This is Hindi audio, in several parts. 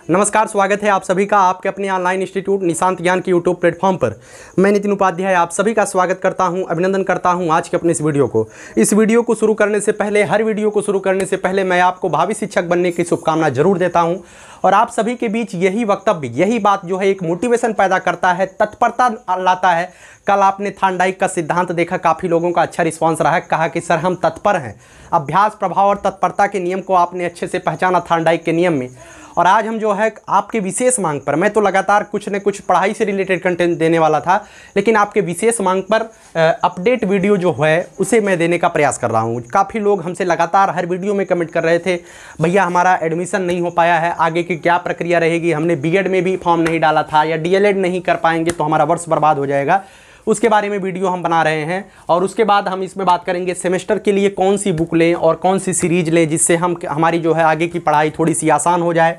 नमस्कार, स्वागत है आप सभी का आपके अपने ऑनलाइन इंस्टीट्यूट निशांत ज्ञान के यूट्यूब प्लेटफॉर्म पर। मैं नितिन उपाध्याय आप सभी का स्वागत करता हूं, अभिनंदन करता हूं आज के अपने इस वीडियो को। इस वीडियो को शुरू करने से पहले, हर वीडियो को शुरू करने से पहले मैं आपको भावी शिक्षक बनने की शुभकामना जरूर देता हूं। और आप सभी के बीच यही वक्तव्य, यही बात जो है एक मोटिवेशन पैदा करता है, तत्परता लाता है। कल आपने थार्नडाइक का सिद्धांत देखा, काफ़ी लोगों का अच्छा रिस्पॉन्स रहा, कहा कि सर हम तत्पर हैं। अभ्यास, प्रभाव और तत्परता के नियम को आपने अच्छे से पहचाना थार्नडाइक के नियम में। और आज हम जो है आपके विशेष मांग पर, मैं तो लगातार कुछ न कुछ पढ़ाई से रिलेटेड कंटेंट देने वाला था, लेकिन आपके विशेष मांग पर अपडेट वीडियो जो है उसे मैं देने का प्रयास कर रहा हूँ। काफ़ी लोग हमसे लगातार हर वीडियो में कमेंट कर रहे थे, भैया हमारा एडमिशन नहीं हो पाया है, आगे की क्या प्रक्रिया रहेगी, हमने बीएड में भी फॉर्म नहीं डाला था, या डीएलएड नहीं कर पाएंगे तो हमारा वर्ष बर्बाद हो जाएगा। उसके बारे में वीडियो हम बना रहे हैं। और उसके बाद हम इसमें बात करेंगे सेमेस्टर के लिए कौन सी बुक लें और कौन सी सीरीज लें, जिससे हमारी जो है आगे की पढ़ाई थोड़ी सी आसान हो जाए।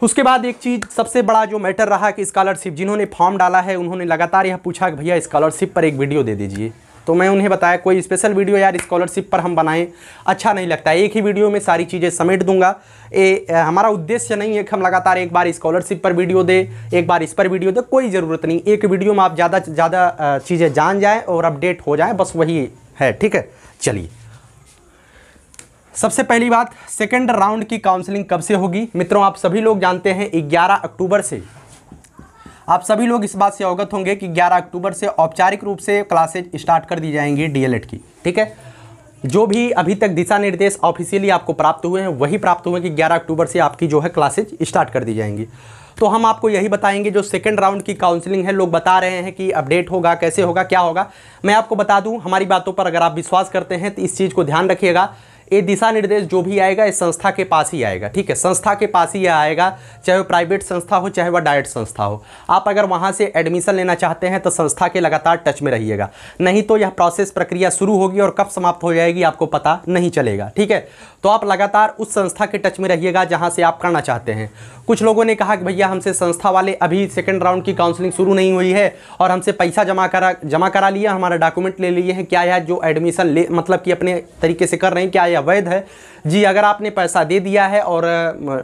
उसके बाद एक चीज़ सबसे बड़ा जो मैटर रहा कि स्कॉलरशिप, जिन्होंने फॉर्म डाला है उन्होंने लगातार यह पूछा कि भैया स्कॉलरशिप पर एक वीडियो दे दीजिए। तो मैं उन्हें बताया कोई स्पेशल वीडियो यार स्कॉलरशिप पर हम बनाएं अच्छा नहीं लगता है, एक ही वीडियो में सारी चीज़ें समेट दूंगा। हमारा उद्देश्य नहीं है कि हम लगातार एक बार स्कॉलरशिप पर वीडियो दे, एक बार इस पर वीडियो दे, कोई ज़रूरत नहीं। एक वीडियो में आप ज़्यादा से ज़्यादा चीज़ें जान जाएँ और अपडेट हो जाएँ, बस वही है। ठीक है, चलिए सबसे पहली बात, सेकेंड राउंड की काउंसलिंग कब से होगी। मित्रों आप सभी लोग जानते हैं 11 अक्टूबर से, आप सभी लोग इस बात से अवगत होंगे कि 11 अक्टूबर से औपचारिक रूप से क्लासेज स्टार्ट कर दी जाएंगी डीएलएड की। ठीक है, जो भी अभी तक दिशा निर्देश ऑफिशियली आपको प्राप्त हुए हैं वही प्राप्त हुए कि 11 अक्टूबर से आपकी जो है क्लासेज स्टार्ट कर दी जाएंगी। तो हम आपको यही बताएंगे जो सेकंड राउंड की काउंसलिंग है। लोग बता रहे हैं कि अपडेट होगा, कैसे होगा, क्या होगा। मैं आपको बता दूं, हमारी बातों पर अगर आप विश्वास करते हैं तो इस चीज़ को ध्यान रखिएगा, ये दिशा निर्देश जो भी आएगा इस संस्था के पास ही आएगा। ठीक है, संस्था के पास ही आएगा, चाहे वो प्राइवेट संस्था हो चाहे वह डायरेक्ट संस्था हो। आप अगर वहाँ से एडमिशन लेना चाहते हैं तो संस्था के लगातार टच में रहिएगा, नहीं तो यह प्रोसेस प्रक्रिया शुरू होगी और कब समाप्त हो जाएगी आपको पता नहीं चलेगा। ठीक है, तो आप लगातार उस संस्था के टच में रहिएगा जहाँ से आप करना चाहते हैं। कुछ लोगों ने कहा कि भैया हमसे संस्था वाले अभी सेकंड राउंड की काउंसलिंग शुरू नहीं हुई है और हमसे पैसा जमा करा लिया, हमारा डॉक्यूमेंट ले लिए हैं, क्या यह जो एडमिशन ले मतलब कि अपने तरीके से कर रहे हैं क्या यह वैध है। जी, अगर आपने पैसा दे दिया है और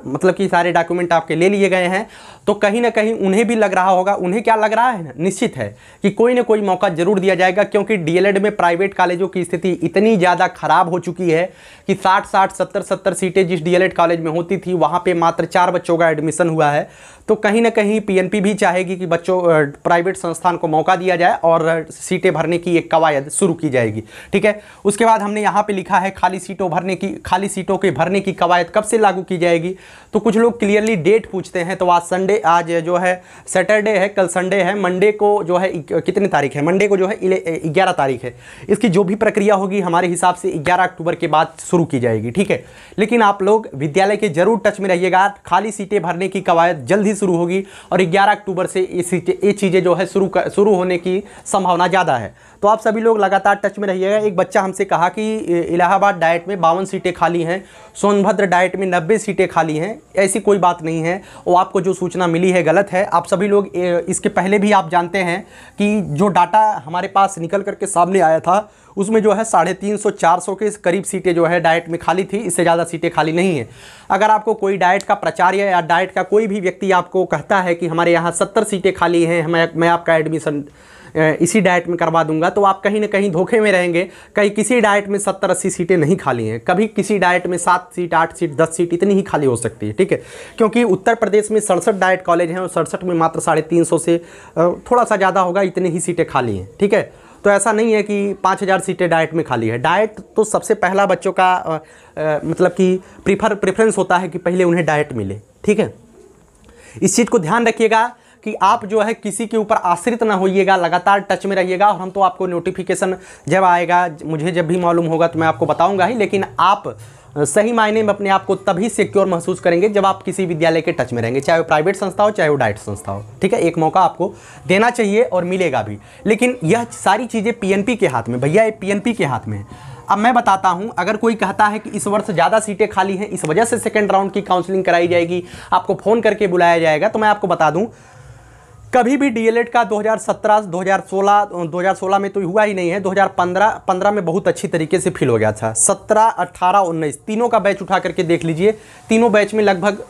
मतलब कि सारे डॉक्यूमेंट आपके ले लिए गए हैं तो कहीं ना कहीं उन्हें भी लग रहा होगा, उन्हें क्या लग रहा है, निश्चित है कि कोई ना कोई मौका जरूर दिया जाएगा। क्योंकि डीएलएड में प्राइवेट कॉलेजों की स्थिति इतनी ज़्यादा खराब हो चुकी है कि 60-60, 70-70 सीटें जिस डीएलएड कॉलेज में होती थी वहाँ पे मात्र 4 बच्चों का एडमिशन हुआ है। तो कहीं ना कहीं पीएनपी भी चाहेगी कि बच्चों प्राइवेट संस्थान को मौका दिया जाए और सीटें भरने की एक कवायद शुरू की जाएगी। ठीक है, उसके बाद हमने यहाँ पे लिखा है खाली सीटों के भरने की कवायद कब से लागू की जाएगी। तो कुछ लोग क्लियरली डेट पूछते हैं, तो आज जो है सैटरडे है, कल संडे है, मंडे को जो है कितनी तारीख है, मंडे को जो है 11 तारीख है। इसकी जो भी प्रक्रिया होगी हमारे हिसाब से 11 अक्टूबर के बाद शुरू की जाएगी। ठीक है, लेकिन आप लोग विद्यालय के जरूर टच में रहिएगा, खाली सीटें भरने की कवायद जल्द ही शुरू होगी और 11 अक्टूबर से ये चीज़ें जो है शुरू होने की संभावना ज़्यादा है। तो आप सभी लोग लगातार टच में रहिएगा। एक बच्चा हमसे कहा कि इलाहाबाद डाइट में 52 सीटें खाली हैं, सोनभद्र डाइट में 90 सीटें खाली हैं। ऐसी कोई बात नहीं है, वो आपको जो सूचना मिली है गलत है। आप सभी लोग इसके पहले भी आप जानते हैं कि जो डाटा हमारे पास निकल करके सामने आया था उसमें जो है 350-400 के करीब सीटें जो है डाइट में खाली थी, इससे ज़्यादा सीटें खाली नहीं है। अगर आपको कोई डाइट का प्राचार्य या डाइट का कोई भी व्यक्ति आपको कहता है कि हमारे यहाँ 70 सीटें खाली हैं, मैं आपका एडमिशन इसी डाइट में करवा दूंगा, तो आप कहीं ना कहीं धोखे में रहेंगे। कहीं किसी डाइट में 70-80 सीटें नहीं खाली हैं, कभी किसी डाइट में 7 सीट, 8 सीट, 10 सीट इतनी ही खाली हो सकती है। ठीक है, क्योंकि उत्तर प्रदेश में 67 डाइट कॉलेज हैं और 67 में मात्र 350 से थोड़ा सा ज़्यादा होगा, इतनी ही सीटें खाली हैं। ठीक है, तो ऐसा नहीं है कि 5000 सीटें डाइट में खाली है। डाइट तो सबसे पहला बच्चों का मतलब कि प्रेफरेंस होता है कि पहले उन्हें डाइट मिले। ठीक है, इस चीज़ को ध्यान रखिएगा कि आप जो है किसी के ऊपर आश्रित ना होइएगा, लगातार टच में रहिएगा। और हम तो आपको नोटिफिकेशन जब आएगा, मुझे जब भी मालूम होगा तो मैं आपको बताऊंगा ही, लेकिन आप सही मायने में अपने आप को तभी सिक्योर महसूस करेंगे जब आप किसी विद्यालय के टच में रहेंगे, चाहे वो प्राइवेट संस्था हो चाहे वो डाइट संस्था हो। ठीक है, एक मौका आपको देना चाहिए और मिलेगा भी, लेकिन यह सारी चीज़ें पीएनपी के हाथ में, भैया ये पीएनपी के हाथ में है। अब मैं बताता हूं, अगर कोई कहता है कि इस वर्ष ज़्यादा सीटें खाली हैं, इस वजह से सेकेंड राउंड की काउंसलिंग कराई जाएगी, आपको फ़ोन करके बुलाया जाएगा, तो मैं आपको बता दूं कभी भी डीएलएड का 2017, 2016 में तो हुआ ही नहीं है, 2015 में बहुत अच्छी तरीके से फिल हो गया था। 17, 18, 19 तीनों का बैच उठा करके देख लीजिए, तीनों बैच में लगभग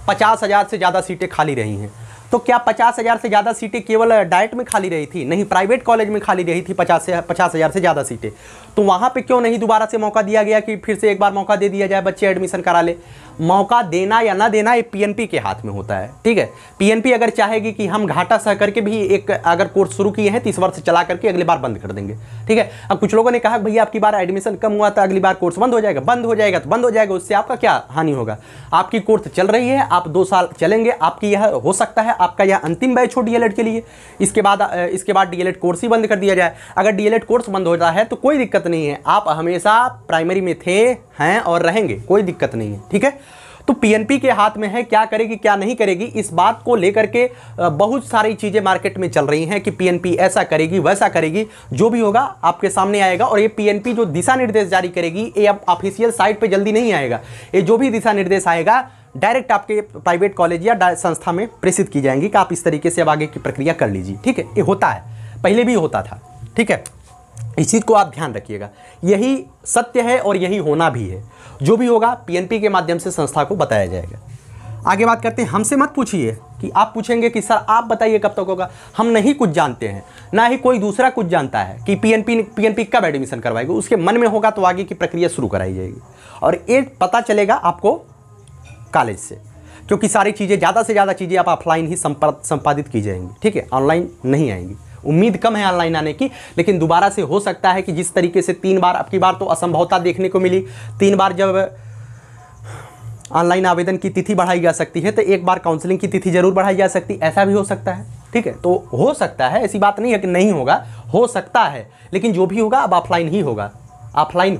50,000 से ज़्यादा सीटें खाली रही हैं। तो क्या 50,000 से ज़्यादा सीटें केवल डाइट में खाली रही थी? नहीं, प्राइवेट कॉलेज में खाली रही थी 50,000 से ज़्यादा सीटें। तो वहाँ पे क्यों नहीं दोबारा से मौका दिया गया कि फिर से एक बार मौका दे दिया जाए, बच्चे एडमिशन करा ले? मौका देना या ना देना ये पीएनपी के हाथ में होता है, ठीक है। पीएनपी अगर चाहेगी कि हम घाटा सह करके भी एक अगर कोर्स शुरू किए हैं 30 वर्ष चला करके अगली बार बंद कर देंगे, ठीक है। अब कुछ लोगों ने कहा भैया आपकी बार एडमिशन कम हुआ था, अगली बार कोर्स बंद हो जाएगा। बंद हो जाएगा तो बंद हो जाएगा, उससे आपका क्या हानि होगा? आपकी कोर्स चल रही है, आप 2 साल चलेंगे, आपकी यह हो सकता है आपका यह अंतिम बैच हो डीएलएड के लिए। इसके बाद डीएलएड कोर्स ही बंद कर दिया जाए। अगर डीएलएड कोर्स बंद हो रहा है तो कोई दिक्कत नहीं है, आप हमेशा प्राइमरी में थे, हैं और रहेंगे, कोई दिक्कत नहीं है, ठीक है। तो पीएनपी के हाथ में है क्या करेगी क्या नहीं करेगी, इस बात को लेकर के बहुत सारी चीज़ें मार्केट में चल रही हैं कि पीएनपी ऐसा करेगी वैसा करेगी। जो भी होगा आपके सामने आएगा। और ये पीएनपी जो दिशा निर्देश जारी करेगी ये अब ऑफिशियल साइट पे जल्दी नहीं आएगा। ये जो भी दिशा निर्देश आएगा डायरेक्ट आपके प्राइवेट कॉलेज या संस्था में प्रेषित की जाएंगी कि आप इस तरीके से अब आगे की प्रक्रिया कर लीजिए, ठीक है। ये होता है, पहले भी होता था, ठीक है। इस चीज़ को आप ध्यान रखिएगा, यही सत्य है और यही होना भी है। जो भी होगा पीएनपी के माध्यम से संस्था को बताया जाएगा। आगे बात करते हैं। हमसे मत पूछिए कि आप पूछेंगे कि सर आप बताइए कब तक होगा। हम नहीं कुछ जानते हैं, ना ही कोई दूसरा कुछ जानता है कि पीएनपी कब एडमिशन करवाएगी। उसके मन में होगा तो आगे की प्रक्रिया शुरू कराई जाएगी और ये पता चलेगा आपको कॉलेज से, क्योंकि सारी चीज़ें ज़्यादा से ज़्यादा चीज़ें आप ऑफलाइन ही संपादित की जाएंगी, ठीक है। ऑनलाइन नहीं आएंगी, उम्मीद कम है ऑनलाइन आने की। लेकिन दोबारा से हो सकता है कि जिस तरीके से 3 बार, अब की बार तो असंभवता देखने को मिली, 3 बार जब ऑनलाइन आवेदन की तिथि बढ़ाई जा सकती है तो एक बार काउंसलिंग की तिथि जरूर बढ़ाई जा सकती है, ऐसा भी हो सकता है, ठीक है। तो हो सकता है, ऐसी बात नहीं है कि नहीं होगा, हो सकता है। लेकिन जो भी होगा अब ऑफलाइन ही होगा, ऑफलाइन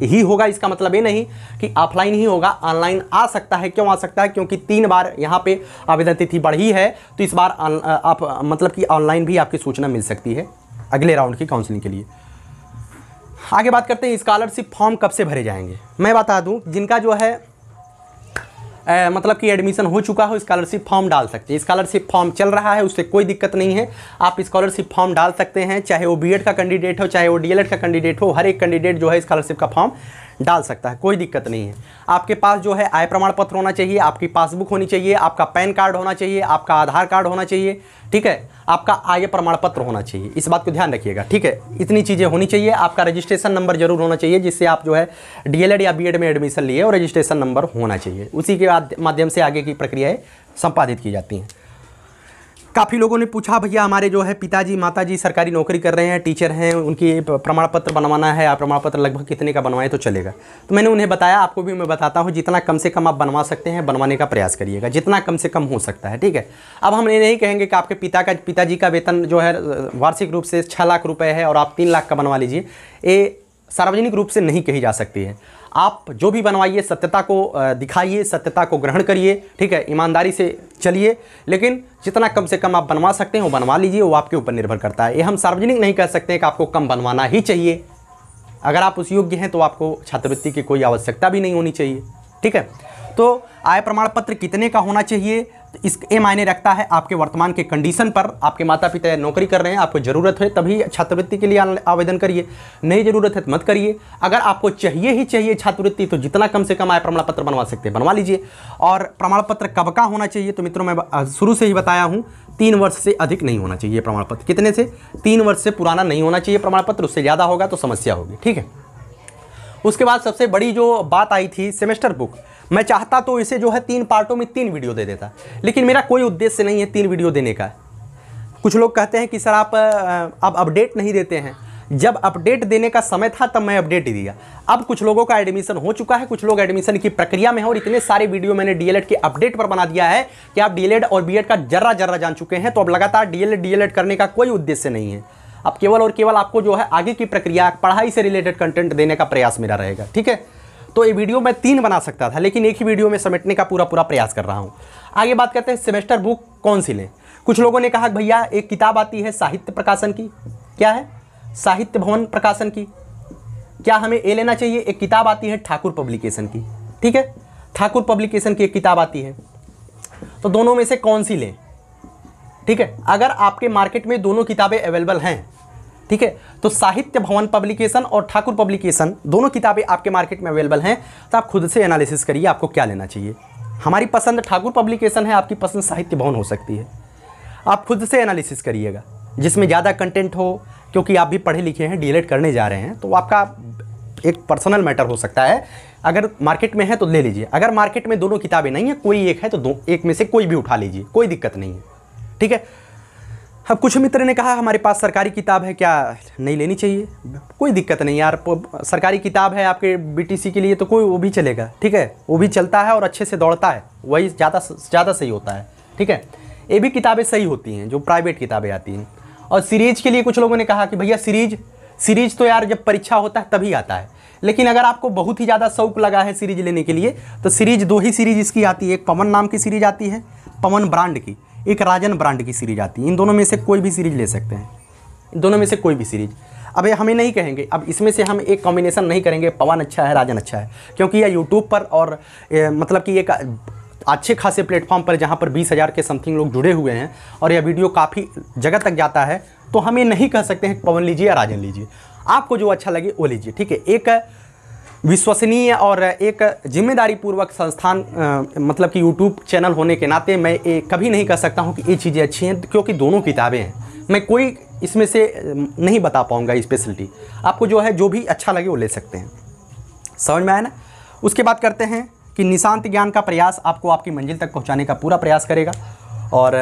ही होगा। इसका मतलब ये नहीं कि ऑफलाइन ही होगा, ऑनलाइन आ सकता है। क्यों आ सकता है? क्योंकि 3 बार यहाँ पे आवेदन तिथि बढ़ी है, तो इस बार आप मतलब कि ऑनलाइन भी आपकी सूचना मिल सकती है अगले राउंड की काउंसलिंग के लिए। आगे बात करते हैं स्कॉलरशिप फॉर्म कब से भरे जाएंगे। मैं बता दूं, जिनका जो है मतलब कि एडमिशन हो चुका हो स्कॉलरशिप फॉर्म डाल सकते हैं। स्कॉलरशिप फॉर्म चल रहा है, उससे कोई दिक्कत नहीं है, आप स्कॉलरशिप फॉर्म डाल सकते हैं। चाहे वो बीएड का कैंडिडेट हो, चाहे वो डीएलएड का कैंडिडेट हो, हर एक कैंडिडेट जो है स्कॉलरशिप का फॉर्म डाल सकता है, कोई दिक्कत नहीं है। आपके पास जो है आय प्रमाण पत्र होना चाहिए, आपकी पासबुक होनी चाहिए, आपका पैन कार्ड होना चाहिए, आपका आधार कार्ड होना चाहिए, ठीक है, आपका आय प्रमाण पत्र होना चाहिए। इस बात को ध्यान रखिएगा, ठीक है। इतनी चीज़ें होनी चाहिए। आपका रजिस्ट्रेशन नंबर जरूर होना चाहिए, जिससे आप जो है डीएलएड या बीएड में एडमिशन लिए और रजिस्ट्रेशन नंबर होना चाहिए। उसी के माध्यम से आगे की प्रक्रियाएं संपादित की जाती हैं। काफ़ी लोगों ने पूछा भैया हमारे जो है पिताजी माताजी सरकारी नौकरी कर रहे हैं, टीचर हैं, उनकी प्रमाण पत्र बनवाना है, आप प्रमाण पत्र लगभग कितने का बनवाएं तो चलेगा। तो मैंने उन्हें बताया, आपको भी मैं बताता हूं, जितना कम से कम आप बनवा सकते हैं बनवाने का प्रयास करिएगा, जितना कम से कम हो सकता है, ठीक है। अब हम ये नहीं कहेंगे कि आपके पिताजी का वेतन जो है वार्षिक रूप से 6 लाख रुपये है और आप 3 लाख का बनवा लीजिए। ये सार्वजनिक रूप से नहीं कही जा सकती है। आप जो भी बनवाइए सत्यता को दिखाइए, सत्यता को ग्रहण करिए, ठीक है, ईमानदारी से चलिए। लेकिन जितना कम से कम आप बनवा सकते हैं वो बनवा लीजिए, वो आपके ऊपर निर्भर करता है। ये हम सार्वजनिक नहीं कह सकते हैं कि आपको कम बनवाना ही चाहिए। अगर आप उस योग्य हैं तो आपको छात्रवृत्ति की कोई आवश्यकता भी नहीं होनी चाहिए, ठीक है। तो आय प्रमाण पत्र कितने का होना चाहिए, इस ये मायने रखता है आपके वर्तमान के कंडीशन पर। आपके माता पिता नौकरी कर रहे हैं, आपको ज़रूरत है तभी छात्रवृत्ति के लिए आवेदन करिए, नहीं ज़रूरत है तो मत करिए। अगर आपको चाहिए ही चाहिए छात्रवृत्ति तो जितना कम से कम आय प्रमाण पत्र बनवा सकते हैं बनवा लीजिए। और प्रमाण पत्र कब का होना चाहिए, तो मित्रों मैं शुरू से ही बताया हूँ 3 वर्ष से अधिक नहीं होना चाहिए प्रमाण पत्र। कितने से? 3 वर्ष से पुराना नहीं होना चाहिए प्रमाण पत्र, उससे ज़्यादा होगा तो समस्या होगी, ठीक है। उसके बाद सबसे बड़ी जो बात आई थी सेमेस्टर बुक। मैं चाहता तो इसे जो है 3 पार्टों में 3 वीडियो दे देता, लेकिन मेरा कोई उद्देश्य नहीं है 3 वीडियो देने का। कुछ लोग कहते हैं कि सर आप अब अपडेट नहीं देते हैं। जब अपडेट देने का समय था तब मैं अपडेट ही दिया। अब कुछ लोगों का एडमिशन हो चुका है, कुछ लोग एडमिशन की प्रक्रिया में है और इतने सारे वीडियो मैंने डीएलएड के अपडेट पर बना दिया है कि आप डीएलएड और बीएड का जर्रा जान चुके हैं। तो अब लगातार डीएलएड करने का कोई उद्देश्य नहीं है। अब केवल और केवल आपको जो है आगे की प्रक्रिया, पढ़ाई से रिलेटेड कंटेंट देने का प्रयास मेरा रहेगा, ठीक है। तो ये वीडियो मैं 3 बना सकता था, लेकिन एक ही वीडियो में समेटने का पूरा प्रयास कर रहा हूँ। आगे बात करते हैं सेमेस्टर बुक कौन सी लें। कुछ लोगों ने कहा भैया एक किताब आती है साहित्य प्रकाशन की, क्या है, साहित्य भवन प्रकाशन की, क्या हमें ये लेना चाहिए? एक किताब आती है ठाकुर पब्लिकेशन की, ठीक है, ठाकुर पब्लिकेशन की एक किताब आती है। तो दोनों में से कौन सी लें, ठीक है। अगर आपके मार्केट में दोनों किताबें अवेलेबल हैं, ठीक है, तो साहित्य भवन पब्लिकेशन और ठाकुर पब्लिकेशन दोनों किताबें आपके मार्केट में अवेलेबल हैं, तो आप खुद से एनालिसिस करिए आपको क्या लेना चाहिए। हमारी पसंद ठाकुर पब्लिकेशन है, आपकी पसंद साहित्य भवन हो सकती है। आप खुद से एनालिसिस करिएगा, जिसमें ज़्यादा कंटेंट हो, क्योंकि आप भी पढ़े लिखे हैं, डीएलएड करने जा रहे हैं, तो आपका एक पर्सनल मैटर हो सकता है। अगर मार्केट में है तो ले लीजिए, अगर मार्केट में दोनों किताबें नहीं है, कोई एक है तो एक में से कोई भी उठा लीजिए, कोई दिक्कत नहीं है, ठीक है। अब कुछ मित्र ने कहा हमारे पास सरकारी किताब है, क्या नहीं लेनी चाहिए? कोई दिक्कत नहीं यार, सरकारी किताब है आपके बीटीसी के लिए तो कोई वो भी चलेगा, ठीक है, वो भी चलता है और अच्छे से दौड़ता है, वही ज़्यादा सही होता है, ठीक है। ये भी किताबें सही होती हैं जो प्राइवेट किताबें आती हैं। और सीरीज के लिए कुछ लोगों ने कहा कि भैया सीरीज तो यार जब परीक्षा होता है तभी आता है, लेकिन अगर आपको बहुत ही ज़्यादा शौक लगा है सीरीज लेने के लिए तो सीरीज 2 ही सीरीज इसकी आती है, एक पवन नाम की सीरीज आती है, पवन ब्रांड की, एक राजन ब्रांड की सीरीज आती है। इन दोनों में से कोई भी सीरीज ले सकते हैं, इन दोनों में से कोई भी सीरीज। अब ये हमें नहीं कहेंगे, अब इसमें से हम एक कॉम्बिनेशन नहीं करेंगे पवन अच्छा है राजन अच्छा है, क्योंकि यह यूट्यूब पर और मतलब कि एक अच्छे खासे प्लेटफॉर्म पर जहाँ पर 20,000 के समथिंग लोग जुड़े हुए हैं और यह वीडियो काफ़ी जगह तक जाता है, तो हम ये नहीं कह सकते हैं पवन लीजिए या राजन लीजिए, आपको जो अच्छा लगे वो लीजिए, ठीक है। एक विश्वसनीय और एक जिम्मेदारी पूर्वक संस्थान मतलब कि यूट्यूब चैनल होने के नाते मैं ये कभी नहीं कह सकता हूँ कि ये चीज़ें अच्छी हैं, क्योंकि दोनों किताबें हैं। मैं कोई इसमें से नहीं बता पाऊँगा स्पेशलिटी, आपको जो है जो भी अच्छा लगे वो ले सकते हैं। समझ में आया ना। उसके बाद करते हैं कि निशांत ज्ञान का प्रयास आपको आपकी मंजिल तक पहुँचाने का पूरा प्रयास करेगा। और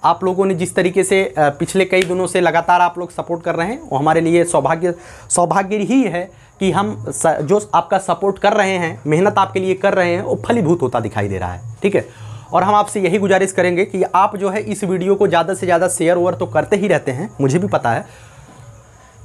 आप लोगों ने जिस तरीके से पिछले कई दिनों से लगातार आप लोग सपोर्ट कर रहे हैं, वो हमारे लिए सौभाग्य ही है कि हम जो आपका सपोर्ट कर रहे हैं, मेहनत आपके लिए कर रहे हैं, वो फलीभूत होता दिखाई दे रहा है, ठीक है। और हम आपसे यही गुजारिश करेंगे कि आप जो है इस वीडियो को ज़्यादा से ज़्यादा शेयर ओवर तो करते ही रहते हैं, मुझे भी पता है,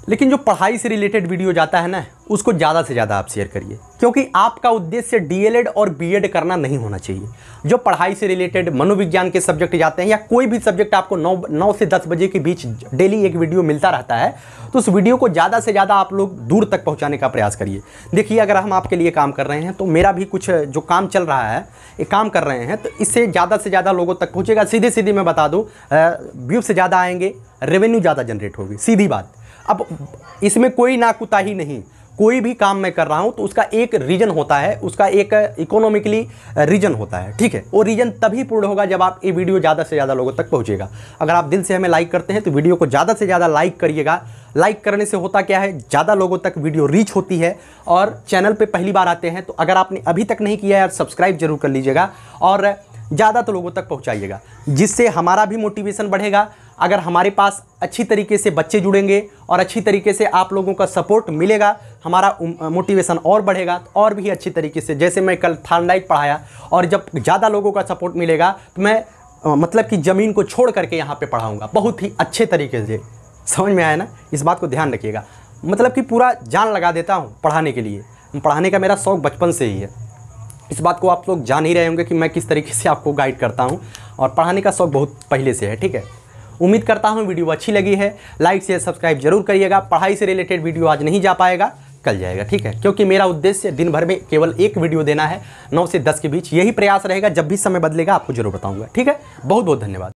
लेकिन जो पढ़ाई से रिलेटेड वीडियो जाता है ना, उसको ज़्यादा से ज़्यादा आप शेयर करिए, क्योंकि आपका उद्देश्य डीएलएड और बीएड करना नहीं होना चाहिए। जो पढ़ाई से रिलेटेड मनोविज्ञान के सब्जेक्ट जाते हैं या कोई भी सब्जेक्ट आपको 9 से 10 बजे के बीच डेली एक वीडियो मिलता रहता है, तो उस वीडियो को ज़्यादा से ज़्यादा आप लोग दूर तक पहुँचाने का प्रयास करिए। देखिए, अगर हम आपके लिए काम कर रहे हैं तो मेरा भी कुछ जो काम चल रहा है, ये काम कर रहे हैं, तो इससे ज़्यादा से ज़्यादा लोगों तक पहुँचेगा। सीधे मैं बता दूँ, व्यूज़ से ज़्यादा आएंगे, रेवेन्यू ज़्यादा जनरेट होगी, सीधी बात। अब इसमें कोई नाकुताही नहीं, कोई भी काम मैं कर रहा हूं तो उसका एक रीजन होता है, उसका एक इकोनॉमिकली रीजन होता है, ठीक है। वो रीजन तभी पूर्ण होगा जब आप ये वीडियो ज़्यादा से ज़्यादा लोगों तक पहुंचेगा। अगर आप दिल से हमें लाइक करते हैं तो वीडियो को ज़्यादा से ज़्यादा लाइक करिएगा। लाइक करने से होता क्या है, ज़्यादा लोगों तक वीडियो रीच होती है। और चैनल पर पहली बार आते हैं तो अगर आपने अभी तक नहीं किया है, सब्सक्राइब जरूर कर लीजिएगा और ज़्यादा तो लोगों तक पहुँचाइएगा, जिससे हमारा भी मोटिवेशन बढ़ेगा। अगर हमारे पास अच्छी तरीके से बच्चे जुड़ेंगे और अच्छी तरीके से आप लोगों का सपोर्ट मिलेगा, हमारा मोटिवेशन और बढ़ेगा, और भी अच्छी तरीके से। जैसे मैं कल थार्नडाइक पढ़ाया, और जब ज़्यादा लोगों का सपोर्ट मिलेगा तो मैं मतलब कि ज़मीन को छोड़ करके यहाँ पे पढ़ाऊँगा बहुत ही अच्छे तरीके से। समझ में आया ना, इस बात को ध्यान रखिएगा। मतलब कि पूरा जान लगा देता हूँ पढ़ाने के लिए, पढ़ाने का मेरा शौक़ बचपन से ही है। इस बात को आप लोग जान ही रहे होंगे कि मैं किस तरीके से आपको गाइड करता हूँ, और पढ़ाने का शौक़ बहुत पहले से है, ठीक है। उम्मीद करता हूँ वीडियो अच्छी लगी है। लाइक शेयर सब्सक्राइब जरूर करिएगा। पढ़ाई से रिलेटेड वीडियो आज नहीं जा पाएगा, कल जाएगा, ठीक है, क्योंकि मेरा उद्देश्य दिन भर में केवल एक वीडियो देना है, 9 से 10 के बीच। यही प्रयास रहेगा, जब भी समय बदलेगा आपको जरूर बताऊँगा, ठीक है। बहुत बहुत धन्यवाद।